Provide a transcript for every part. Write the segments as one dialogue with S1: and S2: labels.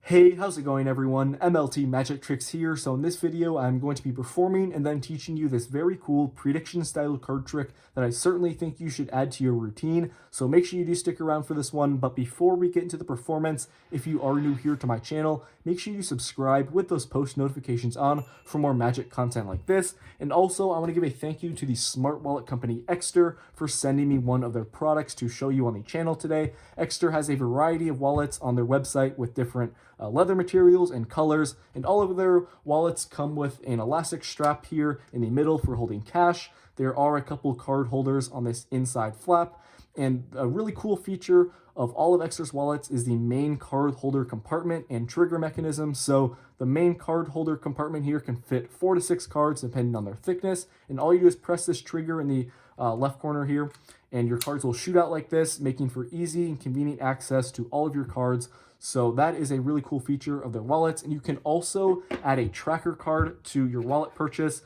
S1: Hey, how's it going everyone? MLT Magic Tricks here. So in this video, I'm going to be performing and then teaching you this very cool prediction style card trick that I certainly think you should add to your routine. So make sure you do stick around for this one. But before we get into the performance, if you are new here to my channel, make sure you subscribe with those post notifications on for more magic content like this. And also, I want to give a thank you to the smart wallet company Exter for sending me one of their products to show you on the channel today. Exter has a variety of wallets on their website with different leather materials and colors, and all of their wallets come with an elastic strap here in the middle for holding cash. There are a couple card holders on this inside flap, and a really cool feature of all of Exter's wallets is the main card holder compartment and trigger mechanism. So the main card holder compartment here can fit 4 to 6 cards depending on their thickness, and all you do is press this trigger in the left corner here, and your cards will shoot out like this, making for easy and convenient access to all of your cards. So that is a really cool feature of their wallets. And you can also add a tracker card to your wallet purchase.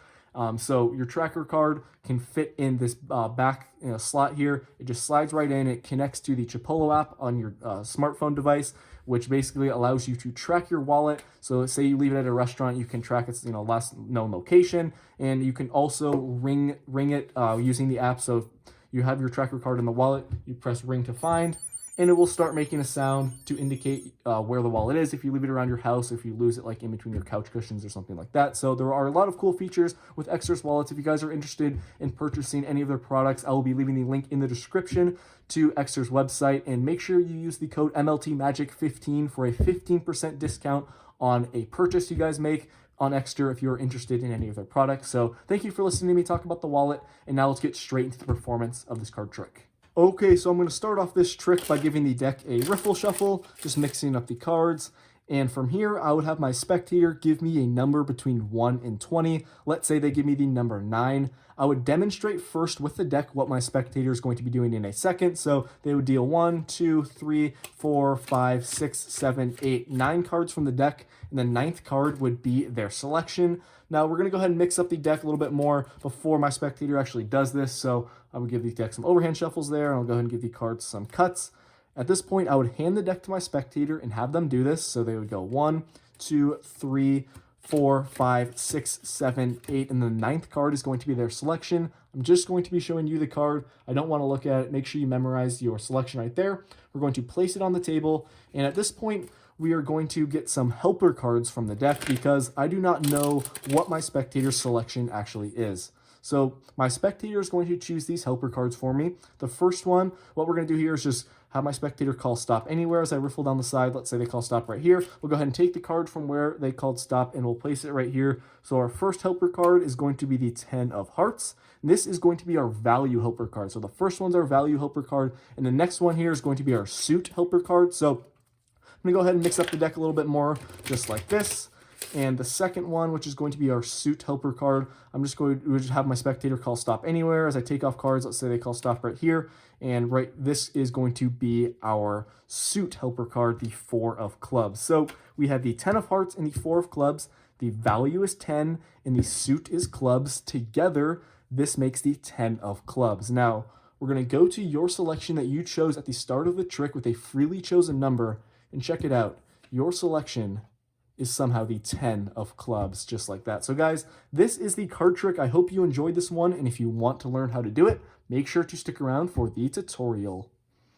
S1: So your tracker card can fit in this back slot here. It just slides right in. It connects to the Chipolo app on your smartphone device, which basically allows you to track your wallet. So say you leave it at a restaurant, you can track its last known location, and you can also ring it using the app. So you have your tracker card in the wallet, you press ring to find, and it will start making a sound to indicate where the wallet is if you leave it around your house, or if you lose it like in between your couch cushions or something like that. So there are a lot of cool features with Exter's wallets. If you guys are interested in purchasing any of their products, I will be leaving the link in the description to Exter's website, and make sure you use the code MLTMagic15 for a 15% discount on a purchase you guys make on Exter if you're interested in any of their products. So thank you for listening to me talk about the wallet, and now let's get straight into the performance of this card trick. Okay, so I'm going to start off this trick by giving the deck a riffle shuffle, just mixing up the cards. And from here, I would have my spectator give me a number between 1 and 20. Let's say they give me the number 9. I would demonstrate first with the deck what my spectator is going to be doing in a second. So they would deal 1, 2, 3, 4, 5, 6, 7, 8, 9 cards from the deck, and the 9th card would be their selection. Now we're going to go ahead and mix up the deck a little bit more before my spectator actually does this. So I would give the deck some overhand shuffles there, and I'll go ahead and give the cards some cuts. At this point, I would hand the deck to my spectator and have them do this. So they would go 1, 2, 3, 4, 5, 6, 7, 8, and the 9th card is going to be their selection. I'm just going to be showing you the card. I don't want to look at it. Make sure you memorize your selection right there. We're going to place it on the table, and at this point, we are going to get some helper cards from the deck because I do not know what my spectator's selection actually is. So my spectator is going to choose these helper cards for me. The first one, what we're going to do here is just have my spectator call stop anywhere as I riffle down the side. Let's say they call stop right here. We'll go ahead and take the card from where they called stop, and we'll place it right here. So our first helper card is going to be the 10 of hearts. And this is going to be our value helper card. So the first one's our value helper card, and the next one here is going to be our suit helper card. So I'm going to go ahead and mix up the deck a little bit more, just like this. And the second one, which is going to be our suit helper card, I'm just going to have my spectator call stop anywhere. As I take off cards, let's say they call stop right here. And this is going to be our suit helper card, the 4 of clubs. So we have the 10 of hearts and the 4 of clubs. The value is 10 and the suit is clubs. Together, this makes the 10 of clubs. Now, we're going to go to your selection that you chose at the start of the trick with a freely chosen number. And check it out, your selection is somehow the 10 of clubs, just like that. So guys, this is the card trick. I hope you enjoyed this one, and if you want to learn how to do it, make sure to stick around for the tutorial.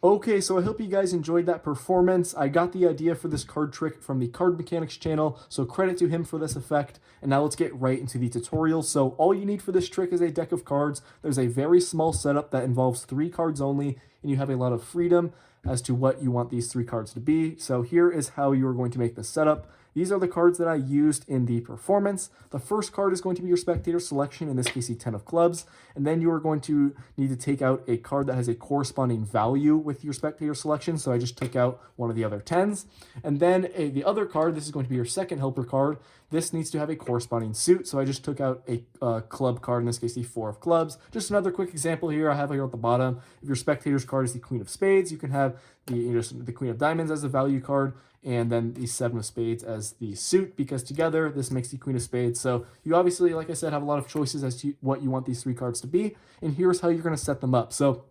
S1: Okay, so I hope you guys enjoyed that performance. I got the idea for this card trick from the Card Mechanics channel, so credit to him for this effect. And now let's get right into the tutorial. So all you need for this trick is a deck of cards. There's a very small setup that involves 3 cards only, and you have a lot of freedom as to what you want these 3 cards to be. So here is how you're going to make the setup. These are the cards that I used in the performance. The first card is going to be your spectator selection, in this case, the 10 of clubs. And then you are going to need to take out a card that has a corresponding value with your spectator selection. So I just took out one of the other 10s. And then the other card, this is going to be your second helper card. This needs to have a corresponding suit. So I just took out a club card, in this case, the 4 of clubs. Just another quick example here I have here at the bottom. If your spectator's card is the Queen of Spades, you can have the Queen of Diamonds as the value card, and then the 7 of Spades as the suit, because together this makes the Queen of Spades. So you obviously, like I said, have a lot of choices as to what you want these 3 cards to be, and here's how you're going to set them up. So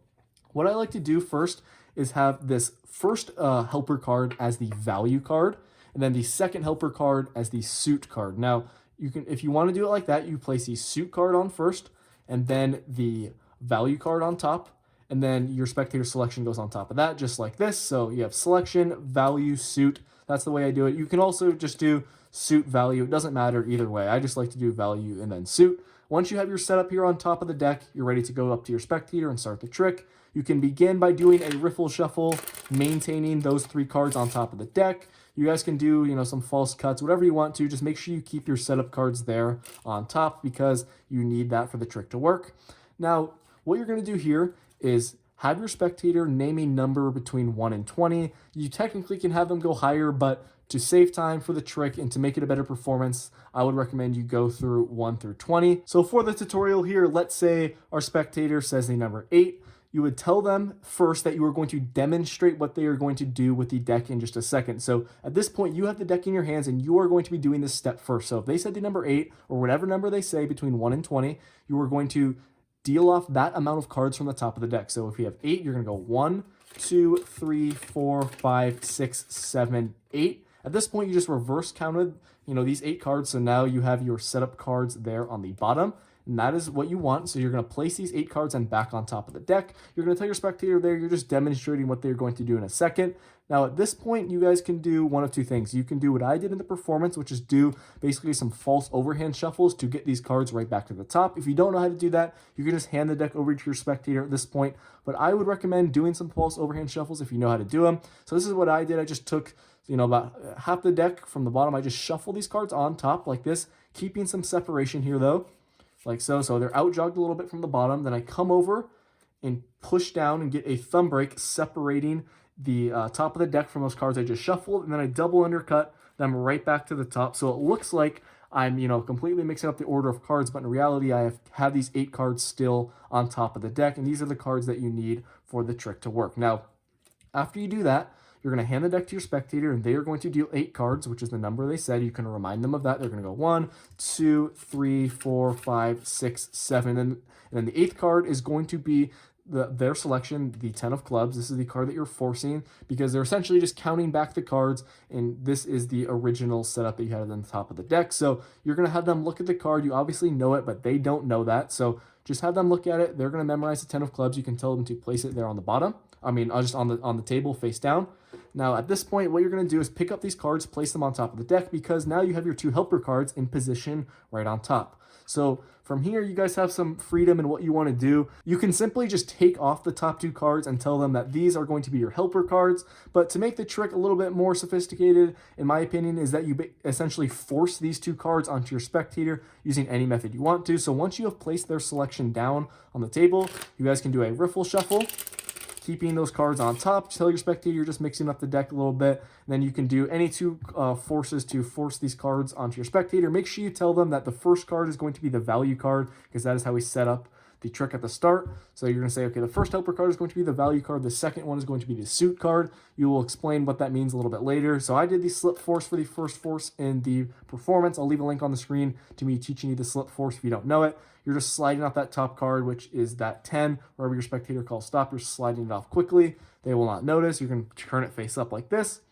S1: what I like to do first is have this first helper card as the value card, and then the second helper card as the suit card. Now, you can, if you want to do it like that, you place the suit card on first, and then the value card on top, and then your spectator selection goes on top of that, just like this. So you have selection, value, suit. That's the way I do it. You can also just do suit, value. It doesn't matter either way. I just like to do value and then suit. Once you have your setup here on top of the deck, you're ready to go up to your spectator and start the trick. You can begin by doing a riffle shuffle, maintaining those 3 cards on top of the deck. You guys can do, some false cuts, whatever you want to. Just make sure you keep your setup cards there on top because you need that for the trick to work. Now, what you're going to do here is have your spectator name a number between 1 and 20. You technically can have them go higher, but to save time for the trick and to make it a better performance, I would recommend you go through 1 through 20. So for the tutorial here, let's say our spectator says the number 8. You would tell them first that you are going to demonstrate what they are going to do with the deck in just a second. So at this point, you have the deck in your hands and you are going to be doing this step first. So if they said the number 8 or whatever number they say between 1 and 20, you are going to deal off that amount of cards from the top of the deck. So if you have 8, you're going to go 1, 2, 3, 4, 5, 6, 7, 8. At this point, you just reverse counted, these 8 cards. So now you have your setup cards there on the bottom. And that is what you want. So you're going to place these 8 cards and back on top of the deck. You're going to tell your spectator there, you're just demonstrating what they're going to do in a second. Now at this point, you guys can do one of two things. You can do what I did in the performance, which is do basically some false overhand shuffles to get these cards right back to the top. If you don't know how to do that, you can just hand the deck over to your spectator at this point. But I would recommend doing some false overhand shuffles if you know how to do them. So this is what I did. I just took about half the deck from the bottom. I just shuffle these cards on top like this, keeping some separation here though. Like so. So they're out jogged a little bit from the bottom. Then I come over and push down and get a thumb break separating the top of the deck from those cards I just shuffled. And then I double undercut them right back to the top. So it looks like I'm, completely mixing up the order of cards. But in reality, I have these 8 cards still on top of the deck. And these are the cards that you need for the trick to work. Now, after you do that, you're going to hand the deck to your spectator, and they are going to deal 8 cards, which is the number they said. You can remind them of that. They're going to go 1, 2, 3, 4, 5, 6, 7. And then the 8th card is going to be their selection, the 10 of clubs. This is the card that you're forcing because they're essentially just counting back the cards, and this is the original setup that you had on the top of the deck. So you're going to have them look at the card. You obviously know it, but they don't know that. So just have them look at it. They're going to memorize the 10 of clubs. You can tell them to place it there on the bottom. Just on the table face down. Now, at this point, what you're going to do is pick up these cards, place them on top of the deck, because now you have your 2 helper cards in position right on top. So from here, you guys have some freedom in what you want to do. You can simply just take off the top 2 cards and tell them that these are going to be your helper cards. But to make the trick a little bit more sophisticated, in my opinion, is that you essentially force these 2 cards onto your spectator using any method you want to. So once you have placed their selection down on the table, you guys can do a riffle shuffle, keeping those cards on top. Tell your spectator you're just mixing up the deck a little bit. And then you can do any 2 forces to force these cards onto your spectator. Make sure you tell them that the first card is going to be the value card, because that is how we set up the trick at the start. So you're going to say, okay, the first helper card is going to be the value card. The second one is going to be the suit card. You will explain what that means a little bit later. So I did the slip force for the first force in the performance. I'll leave a link on the screen to me teaching you the slip force if you don't know it. You're just sliding off that top card, which is that 10. Wherever your spectator calls stop, you're sliding it off quickly. They will not notice. You're going to turn it face up like this.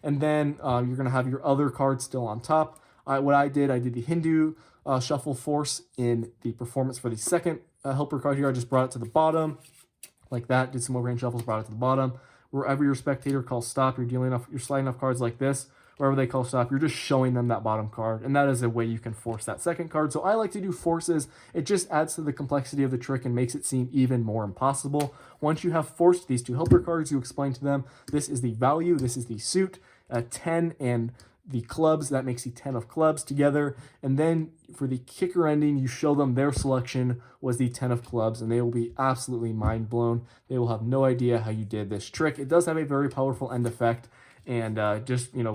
S1: And then you're going to have your other cards still on top. What I did the Hindu shuffle force in the performance for the second helper card here. I just brought it to the bottom like that. Did some overhand shuffles, brought it to the bottom. Wherever your spectator calls stop, you're sliding off cards like this. Wherever they call stop, you're just showing them that bottom card, and that is a way you can force that second card. So I like to do forces. It just adds to the complexity of the trick and makes it seem even more impossible. Once you have forced these 2 helper cards, you explain to them, this is the value, this is the suit, 10 and the clubs, that makes the 10 of clubs together. And then for the kicker ending, you show them their selection was the 10 of clubs, and they will be absolutely mind blown. They will have no idea how you did this trick. It does have a very powerful end effect, and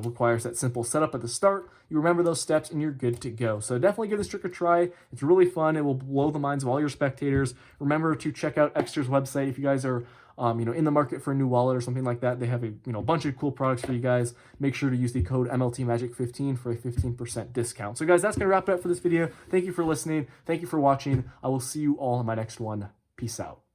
S1: requires that simple setup at the start. You remember those steps and you're good to go. So definitely give this trick a try. It's really fun. It will blow the minds of all your spectators. Remember to check out Extra's website if you guys are in the market for a new wallet or something like that. They have a bunch of cool products for you guys. Make sure to use the code MLTMagic15 for a 15% discount. So guys, that's going to wrap it up for this video. Thank you for listening. Thank you for watching. I will see you all in my next one. Peace out.